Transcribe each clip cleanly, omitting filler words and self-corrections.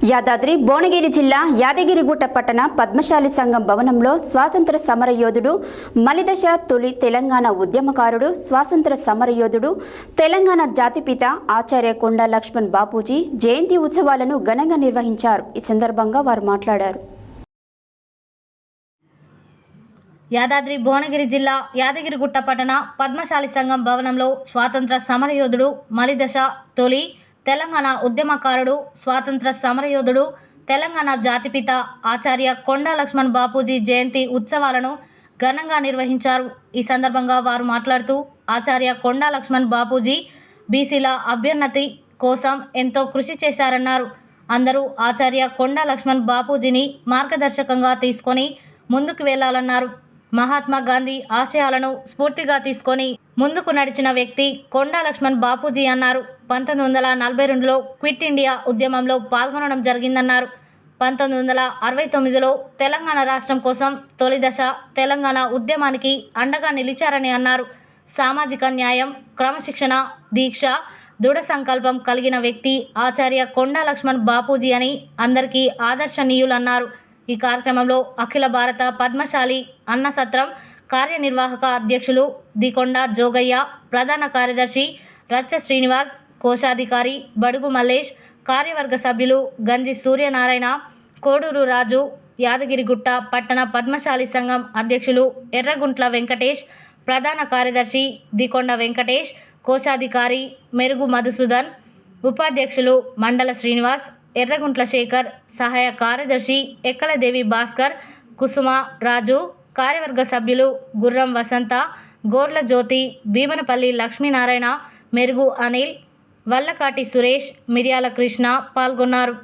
యాదాద్రి భువనగిరి జిల్లా యాదగిరిగుట్ట పట్టణ పద్మశాలి సంఘం భవనంలో స్వాతంత్ర సమరయోధుడు మలిదశ తొలి తెలంగాణ ఉద్యమకారుడు స్వాతంత్ర సమరయోధుడు తెలంగాణ జాతిపిత ఆచార్య కొండా లక్ష్మణ్ బాపూజీ జయంతి ఉత్సవాలను ఘనంగా నిర్వహించారు. ఈ సందర్భంగా వారు మాట్లాడారు. యాదాద్రి భువనగిరి జిల్లా యాదగిరిగుట్ట పట్టణ పద్మశాలి సంఘం భవనంలో స్వాతంత్ర సమరయోధుడు మలిదశ తొలి తెలంగాణ ఉద్యమకారుడు స్వాతంత్ర సమరయోధుడు తెలంగాణ జాతిపిత ఆచార్య కొండా లక్ష్మణ్ బాపూజీ జయంతి ఉత్సవాలను ఘనంగా నిర్వహించారు. ఈ సందర్భంగా వారు మాట్లాడుతూ ఆచార్య కొండా లక్ష్మణ్ బాపూజీ బీసీల అభ్యున్నతి కోసం ఎంతో కృషి చేశారన్నారు. అందరూ ఆచార్య కొండా లక్ష్మణ్ బాపూజీని మార్గదర్శకంగా తీసుకొని ముందుకు వెళ్లాలన్నారు. మహాత్మా గాంధీ ఆశయాలను స్ఫూర్తిగా తీసుకొని ముందుకు నడిచిన వ్యక్తి కొండా లక్ష్మణ్ బాపూజీ అన్నారు. 1942లో క్విట్ ఇండియా ఉద్యమంలో పాల్గొనడం జరిగిందన్నారు. 1969లో తెలంగాణ రాష్ట్రం కోసం తొలి దశ తెలంగాణ ఉద్యమానికి అండగా నిలిచారని అన్నారు. సామాజిక న్యాయం, క్రమశిక్షణ, దీక్ష, దృఢ సంకల్పం కలిగిన వ్యక్తి ఆచార్య కొండా లక్ష్మణ్ బాపూజీ అని అందరికీ ఆదర్శనీయులన్నారు. ఈ కార్యక్రమంలో అఖిల భారత పద్మశాలి అన్న సత్రం కార్యనిర్వాహక అధ్యక్షులు దికొండ జోగయ్య, ప్రధాన కార్యదర్శి రచ్చ శ్రీనివాస్, కోశాధికారి బడుగు మల్లేష్, కార్యవర్గ సభ్యులు గంజి సూర్యనారాయణ, కోడూరు రాజు, యాదగిరిగుట్ట పట్టణ పద్మశాలి సంఘం అధ్యక్షులు ఎర్రగుంట్ల వెంకటేష్, ప్రధాన కార్యదర్శి దికొండ వెంకటేష్, కోశాధికారి మెరుగు మధుసూదన్, ఉపాధ్యక్షులు మండల శ్రీనివాస్, ఎర్రగుంట్ల శేఖర్, సహాయ కార్యదర్శి ఎక్కలదేవి భాస్కర్, కుసుమ రాజు, కార్యవర్గ సభ్యులు గుర్రం వసంత, గోర్ల జ్యోతి, భీమనపల్లి లక్ష్మీనారాయణ, మెరుగు అనిల్, వల్లకాటి సురేష్, మిర్యాల కృష్ణ పాల్గొన్నారు.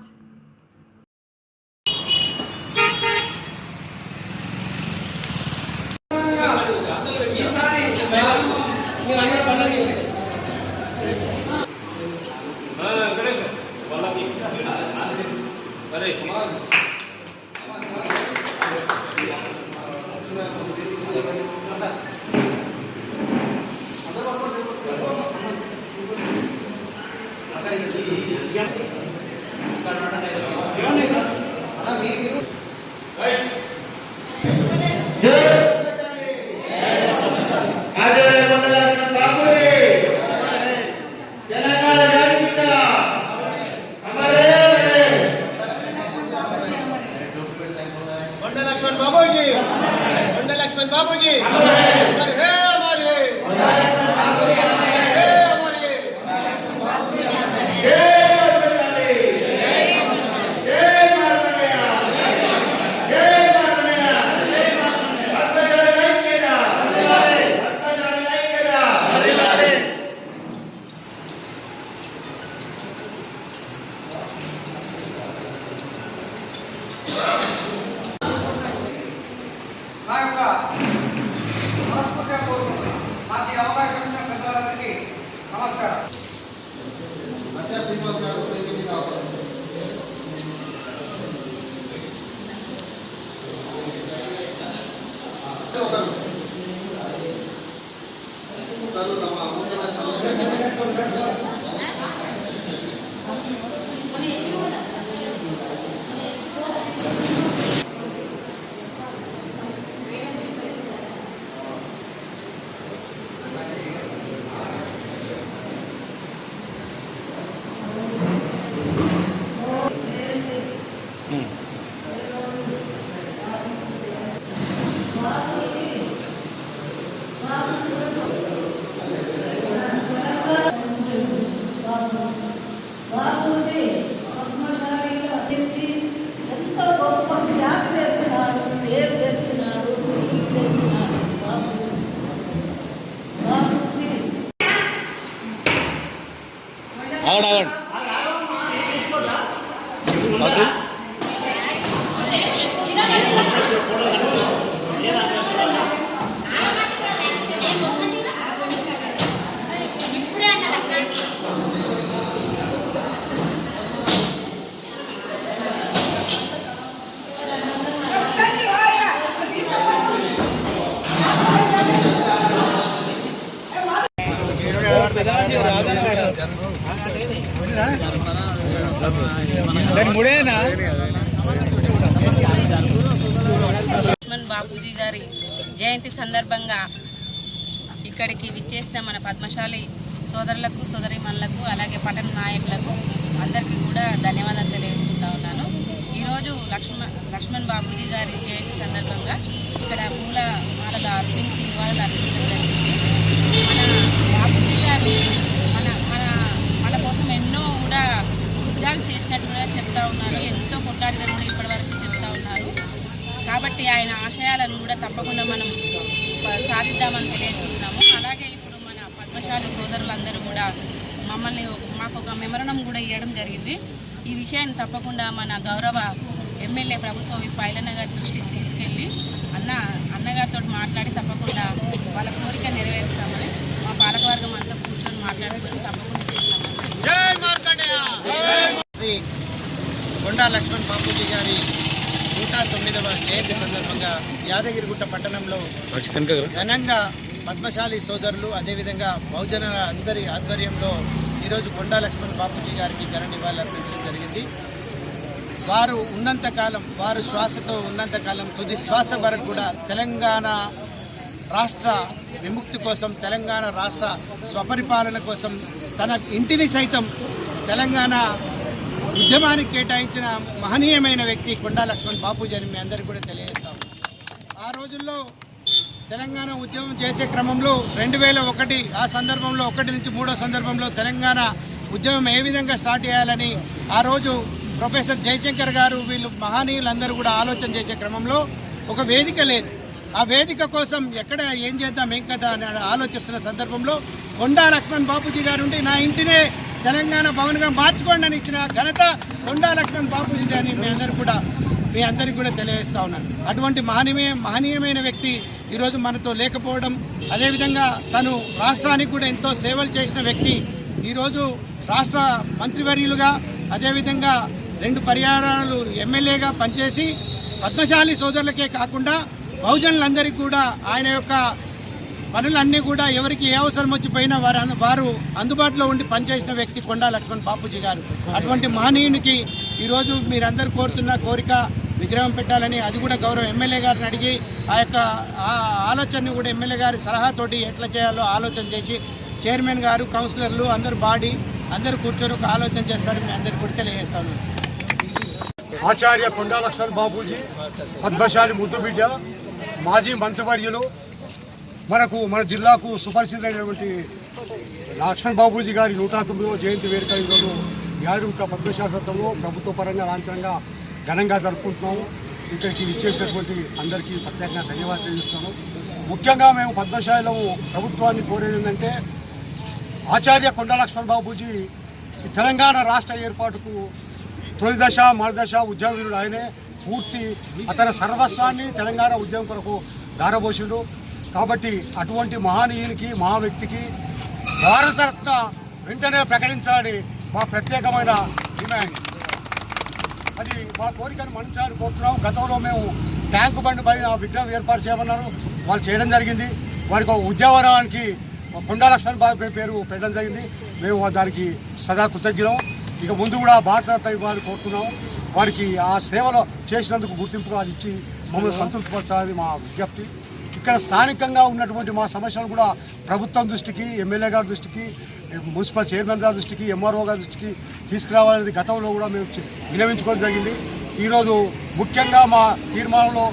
बाबूजी నమస్కారం. మన లక్ష్మణ్ బాపూజీ గారి జయంతి సందర్భంగా ఇక్కడికి విచ్చేసిన మన పద్మశాలి సోదరులకు సోదరీమణులకు అలాగే పట్టణ నాయకులకు అందరికీ కూడా ధన్యవాదాలు తెలియజేసుకుంటా ఉన్నాను. ఈరోజు లక్ష్మణ్ బాపూజీ గారి జయంతి సందర్భంగా ఇక్కడ పూలమాలలు అర్పించి నివాళులు అర్పించడం జరిగింది. మన బాపూజీ గారు మన కోసం ఎన్నో కూడా యుద్ధాలు చేసినట్టు కూడా చెప్తా ఉన్నారు, ఎంతో కొట్లాడినట్టు కూడా ఇప్పటివరకు చెప్తా ఉన్నారు. కాబట్టి ఆయన ఆశయాలను కూడా తప్పకుండా మనం సాధిద్దామని తెలియజేసుకుంటున్నాము. అలాగే ఇప్పుడు మన పద్మశాలి సోదరులందరూ కూడా మాకు ఒక మెమరణం కూడా ఇవ్వడం జరిగింది. ఈ విషయాన్ని తప్పకుండా మన గౌరవ ఎమ్మెల్యే ప్రభుత్వ విప్ ఐలన్న గారి దృష్టికి తీసుకెళ్ళి అన్నగారితో మాట్లాడి తప్పకుండా వాళ్ళ కోరిక నెరవేరుస్తామని మా పాలకవర్గం అంతా కూర్చొని మాట్లాడుకొని తప్పకుండా చేస్తామని. శ్రీ కొండా లక్ష్మణ్ బాపూజీ గారి 109వ జయంతి సందర్భంగా యాదగిరిగుట్ట పట్టణంలో ఘనంగా పద్మశాలి సోదరులు అదేవిధంగా బహుజన అందరి ఆధ్వర్యంలో ఈరోజు కొండా లక్ష్మణ్ బాపూజీ గారికి ఘన నివాళులు అర్పించడం జరిగింది. వారు ఉన్నంతకాలం, వారు శ్వాసతో ఉన్నంతకాలం తుది శ్వాస వరకు కూడా తెలంగాణ రాష్ట్ర విముక్తి కోసం, తెలంగాణ రాష్ట్ర స్వపరిపాలన కోసం తన ఇంటిని సైతం తెలంగాణ ఉద్యమానికి కేటాయించిన మహనీయమైన వ్యక్తి కొండా లక్ష్మణ్ బాపూజీ అని మీ అందరికీ కూడా తెలియజేస్తాం. ఆ రోజుల్లో తెలంగాణ ఉద్యమం చేసే క్రమంలో 2001 ఆ సందర్భంలో 1 నుంచి 3వ సందర్భంలో తెలంగాణ ఉద్యమం ఏ విధంగా స్టార్ట్ చేయాలని ఆ రోజు ప్రొఫెసర్ జయశంకర్ గారు వీళ్ళు మహనీయులందరూ కూడా ఆలోచన చేసే క్రమంలో ఒక వేదిక లేదు. ఆ వేదిక కోసం ఎక్కడ ఏం చేద్దాం ఏం కదా అని ఆలోచిస్తున్న సందర్భంలో కొండా లక్ష్మణ్ బాపూజీ గారు ఉండి నా ఇంటినే తెలంగాణ భవన్గా మార్చుకోండి అని ఇచ్చిన ఘనత కొండా లక్ష్మణ్ బాపూజీ అని మీ అందరికీ కూడా తెలియజేస్తా ఉన్నాను. అటువంటి మహనీయమైన వ్యక్తి ఈరోజు మనతో లేకపోవడం, అదేవిధంగా తను రాష్ట్రానికి కూడా ఎంతో సేవలు చేసిన వ్యక్తి ఈరోజు రాష్ట్ర మంత్రివర్యులుగా, అదేవిధంగా 2 పర్యాయాలు ఎమ్మెల్యేగా పనిచేసి పద్మశాలి సోదరులకే కాకుండా బహుజనులందరికీ కూడా ఆయన యొక్క పనులన్నీ కూడా ఎవరికి ఏ అవసరం వచ్చిపోయినా వారు అందుబాటులో ఉండి పనిచేసిన వ్యక్తి కొండా లక్ష్మణ్ బాపూజీ గారు. అటువంటి మహనీయునికి ఈరోజు మీరందరూ కోరుతున్న కోరిక విగ్రహం పెట్టాలని, అది కూడా గౌరవ ఎమ్మెల్యే గారిని అడిగి ఆ యొక్క ఆలోచనని కూడా ఎమ్మెల్యే గారి సలహాతోటి ఎట్లా చేయాలో ఆలోచన చేసి చైర్మన్ గారు, కౌన్సిలర్లు అందరూ కూర్చొని ఒక ఆలోచన చేస్తారు. మీ అందరికీ కూడా తెలియజేస్తాను. ఆచార్య కొండా లక్ష్మణ్ బాపూజీ పద్మశాలి ముద్దుబిడ్డ, మాజీ మంత్రివర్యులు, మన జిల్లాకు సుపరిచితులైనటువంటి లక్ష్మణ్ బాపూజీ గారి 109వ జయంతి వేడుక ఈరోజు యాదగిరిగుట్ట పద్మశాస్త్రంలో ప్రభుత్వ పరంగా లాంఛనంగా ఘనంగా జరుపుకుంటున్నాము. ఇక్కడికి విచ్చేసినటువంటి అందరికీ ప్రత్యేకంగా ధన్యవాదాలు తెలియజేస్తున్నాము. ముఖ్యంగా మేము పద్మశాలిలో ప్రభుత్వాన్ని కోరేది ఏంటంటే ఆచార్య కొండా లక్ష్మణ్ బాపూజీ తెలంగాణ రాష్ట్ర ఏర్పాటుకు తొలి దశ మరదశ ఉద్యమవీరుడు ఆయనే. పూర్తి అతని సర్వస్వాన్ని తెలంగాణ ఉద్యమం కొరకు దారబోసిండు. కాబట్టి అటువంటి మహనీయునికి, మహా వ్యక్తికి భారతరత్న వెంటనే ప్రకటించాలని మా ప్రత్యేకమైన డిమాండ్. అది మా కోరికను మన్నించాలని కోరుతున్నాం. గతంలో మేము ట్యాంకు బండి పైన విగ్రహం ఏర్పాటు చేయమన్నారు, వాళ్ళు చేయడం జరిగింది. వారికి ఉద్యానవనానికి కొండా లక్ష్మణ్ బాబు పేరు పెట్టడం జరిగింది. మేము దానికి సదా కృతజ్ఞులం. ఇక ముందు కూడా భారతరత్న ఇవ్వాలని కోరుతున్నాం. వారికి ఆ సేవలో చేసినందుకు గుర్తింపుగా అది ఇచ్చి మమ్మల్ని సంతృప్తిపరచాలని మా విజ్ఞప్తి. ఇక్కడ స్థానికంగా ఉన్నటువంటి మా సమస్యలు కూడా ప్రభుత్వం దృష్టికి, ఎమ్మెల్యే గారి దృష్టికి, మున్సిపల్ చైర్మన్ గారి దృష్టికి, ఎంఆర్ఓ గారి దృష్టికి తీసుకురావాలనేది గతంలో కూడా మేము విన్నవించుకోవడం జరిగింది. ఈరోజు ముఖ్యంగా మా తీర్మానంలో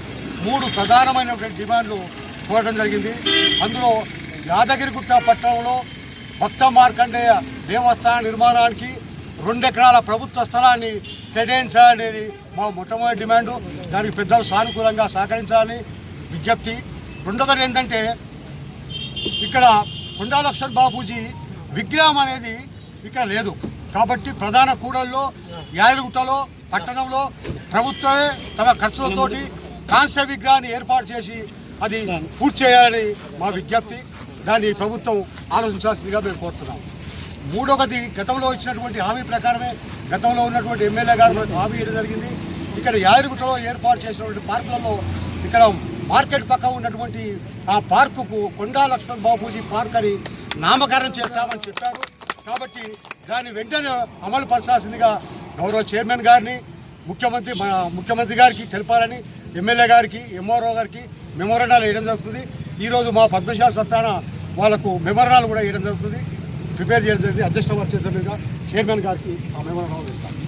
3 ప్రధానమైనటువంటి డిమాండ్లు కోరడం జరిగింది. అందులో యాదగిరిగుట్ట పట్టణంలో భక్త మార్కండేయ దేవస్థాన నిర్మాణానికి 2 ఎకరాల ప్రభుత్వ స్థలాన్ని కేటాయించాలనేది మా మొట్టమొదటి డిమాండు. దానికి పెద్దలు సానుకూలంగా సహకరించాలని విజ్ఞప్తి. రెండవది ఏంటంటే ఇక్కడ కొండా లక్ష్మణ్ బాపూజీ విగ్రహం అనేది ఇక్కడ లేదు. కాబట్టి ప్రధాన కూడల్లో యాదగిరిగుట్టలో పట్టణంలో ప్రభుత్వమే తమ ఖర్చులతోటి కాంస్య విగ్రహాన్ని ఏర్పాటు చేసి అది పూర్తి చేయాలని మా విజ్ఞప్తి. దాన్ని ప్రభుత్వం ఆలోచించాల్సిందిగా మేము కోరుతున్నాం. మూడవది, గతంలో ఇచ్చినటువంటి హామీ ప్రకారమే గతంలో ఉన్నటువంటి ఎమ్మెల్యే గారు మనకు హామీ ఇవ్వడం జరిగింది. ఇక్కడ యాదగిరిగుట్టలో ఏర్పాటు చేసినటువంటి పార్కులలో ఇక్కడ మార్కెట్ పక్క ఉన్నటువంటి ఆ పార్కుకు కొండా లక్ష్మణ్ బాపూజీ పార్క్ అని నామకరణం చేస్తామని చెప్పారు. కాబట్టి దాన్ని వెంటనే అమలు పరచాల్సిందిగా గౌరవ చైర్మన్ గారిని ముఖ్యమంత్రి గారికి తెలపాలని ఎమ్మెల్యే గారికి ఎంఆర్ఓ గారికి మెమోరాండాలు వేయడం జరుగుతుంది. ఈరోజు మా పద్మశాలి సత్తాన వాళ్ళకు మెమోరాండాలు కూడా వేయడం జరుగుతుంది, ప్రిపేర్ చేయడం జరిగింది. అధ్యక్ష వారి చేతుల మీదుగా చైర్మన్ గారికి ఆ మెమోరాండాలు ఇస్తాను.